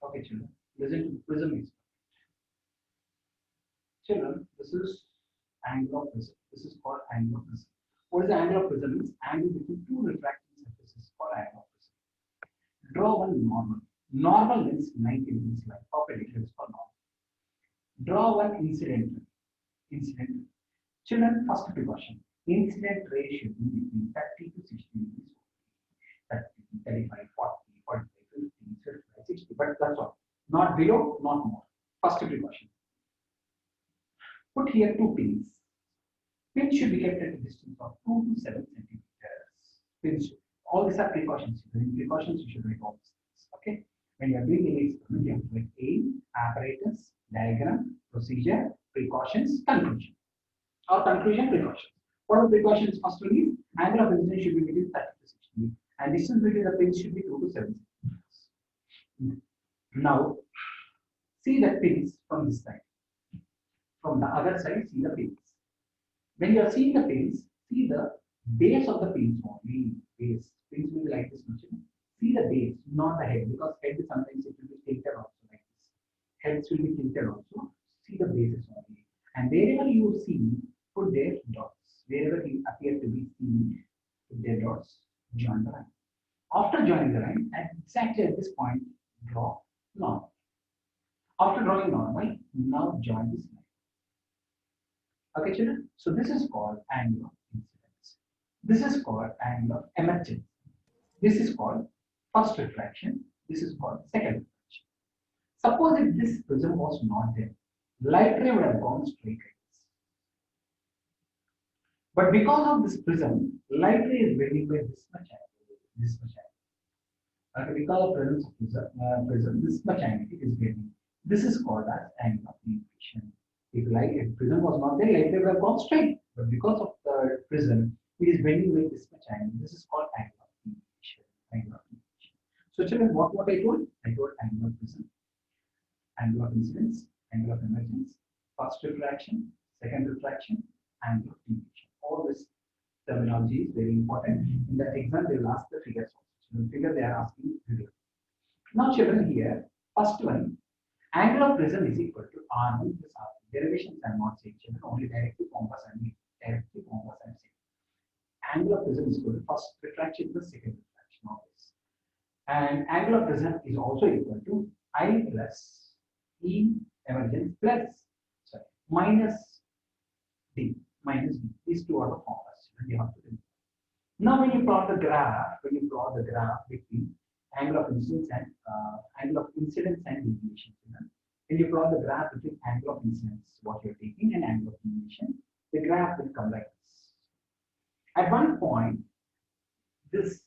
Okay, children, listen to the prism is. Children, this is angle of prism. This is called angle of prism. What is the angle of prism? Means angle between two refracting surfaces called angle of prism. Draw one normal. Normal means 90 degrees, like perpendicular is called normal. Draw one incident. Incident. Children, first precaution. Incident ray should be between 30 to 60 degrees. 30, 35, 40, 45, 50, 55, 60. But that's all. Not below, not more. First precaution. Put here two pins. Pins should be kept at a distance of 2 to 7 centimeters. Pins. All these are precautions. During precautions, you should write all these things. Okay. When you are doing any experiment, you have to write aim, apparatus, diagram, procedure, precautions, conclusion. Or conclusion, precautions. What are the precautions? First one is angle of incidence should be between 30 to 60, and distance between the pins should be 2 to 7 centimeters. Now, see the pins from this side. From the other side, see the pins. When you are seeing the pins, see the base of the pins only. Base. Pins will be like this much. See the base, not the head, because head sometimes it will be tilted also like this. Heads will be tilted also. See the bases only. And wherever you see, put their dots. Wherever you appear to be seen, put their dots, join the line. After joining the line, exactly at this point, draw normal. After drawing normal, now join this line. Okay, children? So this is called angle of incidence. This is called angle of emergence. This is called first refraction. This is called second refraction. Suppose if this prism was not there, light ray would have gone straight like this. But because of this prism, light ray is bending by this much angle. This much angle. Okay, because of presence of prism, this much angle is bending. This is called as angle of deviation. If prism was not there, light ray would have gone straight. But because of the prism, it is bending with this much angle. This is called angle of deviation. Angle of deviation. So, children, what I told? I told angle of prism, angle of incidence, angle of emergence, first refraction, second refraction, angle of deviation. All this terminology is very important. In the exam, they will ask the figures also. So, the figure they are asking figure. Now, children, here, first one, angle of prism is equal to R1 plus R2. Derivations are not same, children, only directly formulas and same. Angle of prism is equal to first refraction plus second refraction always. And angle of prism is also equal to I plus E emergent plus minus D. These two are the formulas you have to do. Now when you plot the graph, between angle of incidence and deviation, when you plot the graph between angle of incidence, what you're taking, and angle of deviation, the graph will come like this. At one point, this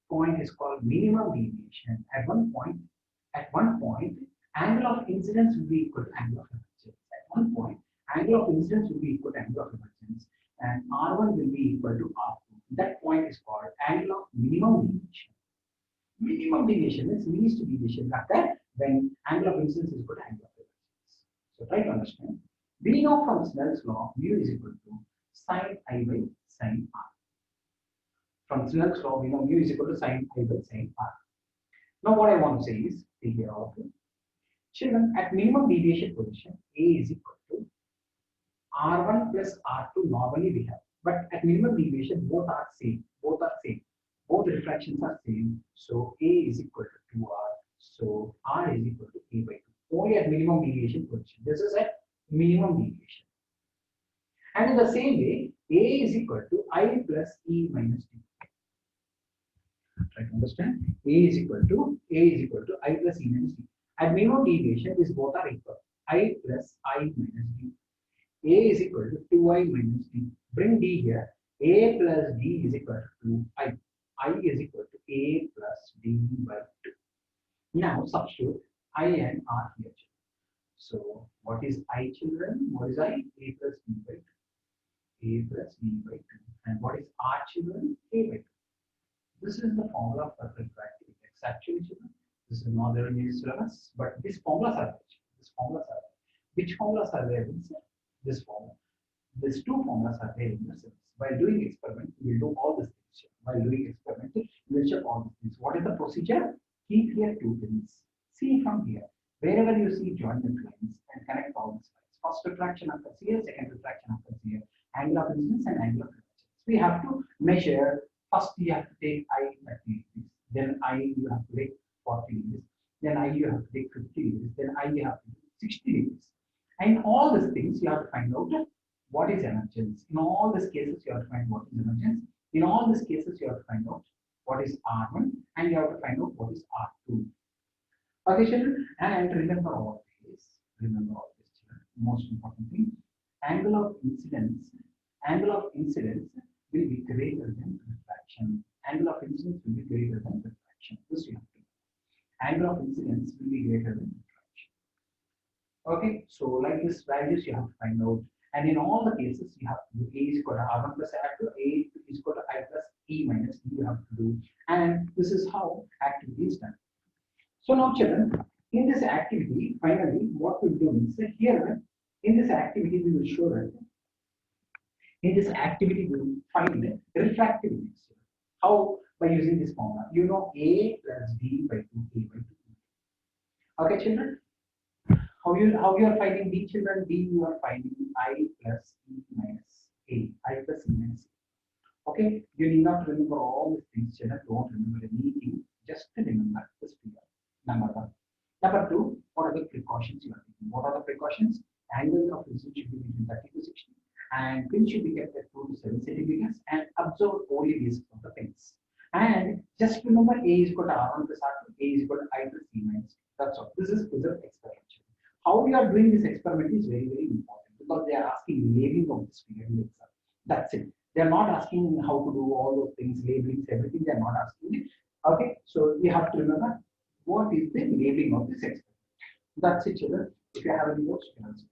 point is called minimum deviation. At one point, angle of incidence will be equal to angle of emergence. At one point, angle of incidence will be equal to angle of emergence, and R1 will be equal to R2. That point is called angle of minimum deviation. Minimum deviation is least deviation factor when angle of incidence is equal to angle of emergence. So try to understand. We know from Snell's law, mu is equal to sin I by sin R. From Snell's law, we know mu is equal to sin I by sin R. Now what I want to say is, take care of it. Children, at minimum deviation position, A is equal to R1 plus R2 normally we have. But at minimum deviation, both are same. Both refractions are same. So A is equal to 2R. So R is equal to A by 2. Only at minimum deviation position. This is at minimum deviation. And in the same way, A is equal to I plus E minus D. Try to understand. A is equal to I plus E minus D. At minimum deviation, these both are equal. I plus I minus D. A is equal to 2I minus D. Bring D here. A plus D is equal to I. I is equal to A plus D by 2. Now substitute I and R here. So what is I, children? What is I? A plus D by 2. A plus D by 2. And what is R, children? A by 2. This is the formula for refractive index. Actually, children, this is not there in the syllabus, but these formulas are there. Which formulas are there in this formula? These two formulas are there in the syllabus. While doing experiment, we will do all these things. While doing experiment, we will check all these things. What is the procedure? Keep here two pins. See from here, wherever you see join the lines and connect all these lines. First refraction occurs here, second refraction occurs here. Angle of incidence and angle of reflection. We have to measure. First, you have to take I 30 degrees. Then I you have to take 40 degrees. Then I you have to take 50 degrees. Then I you have to take 60 degrees. And all these things you have to find out what is emergence. In all these cases, you have to find what is emergence. In all these cases, you have to find out what is R1 and you have to find out what is R2. Okay, children, and remember all this. Remember all this, children. Most important thing: angle of incidence will be greater than refraction. Angle of incidence will be greater than refraction. This you have to know. Angle of incidence will be greater than refraction. Okay, so like this values you have to find out. And in all the cases, you have to do A is equal to R1 plus R2, A is equal to I plus E minus E you have to do. And this is how activity is done. So now children, in this activity, finally, what we'll do is here, in this activity, we will show that in this activity, we will find the refractivity. How? By using this formula. You know A plus D by 2A by 2. Okay, children? How you are finding D, children? D you are finding I plus E minus A. I plus E minus A. Okay, you need not remember all these things, children. Don't remember anything. Just remember this figure. Number one. Number two, what are the precautions you are taking? What are the precautions? Angle of incidence should be between 30 to 60, and pin should be kept at 2 to 7 centimeters, and observe only basis of the pins. And just remember A is equal to R1 plus R2, A is equal to I plus C minus. That's all. This is prism experiment. How we are doing this experiment is very, very important because they are asking labeling of this figure in the exam. That's it. They are not asking how to do all those things, labelings, everything. They are not asking it. Okay, so you have to remember what is the labeling of this experiment. That's it, children. If you have any doubts, you can answer.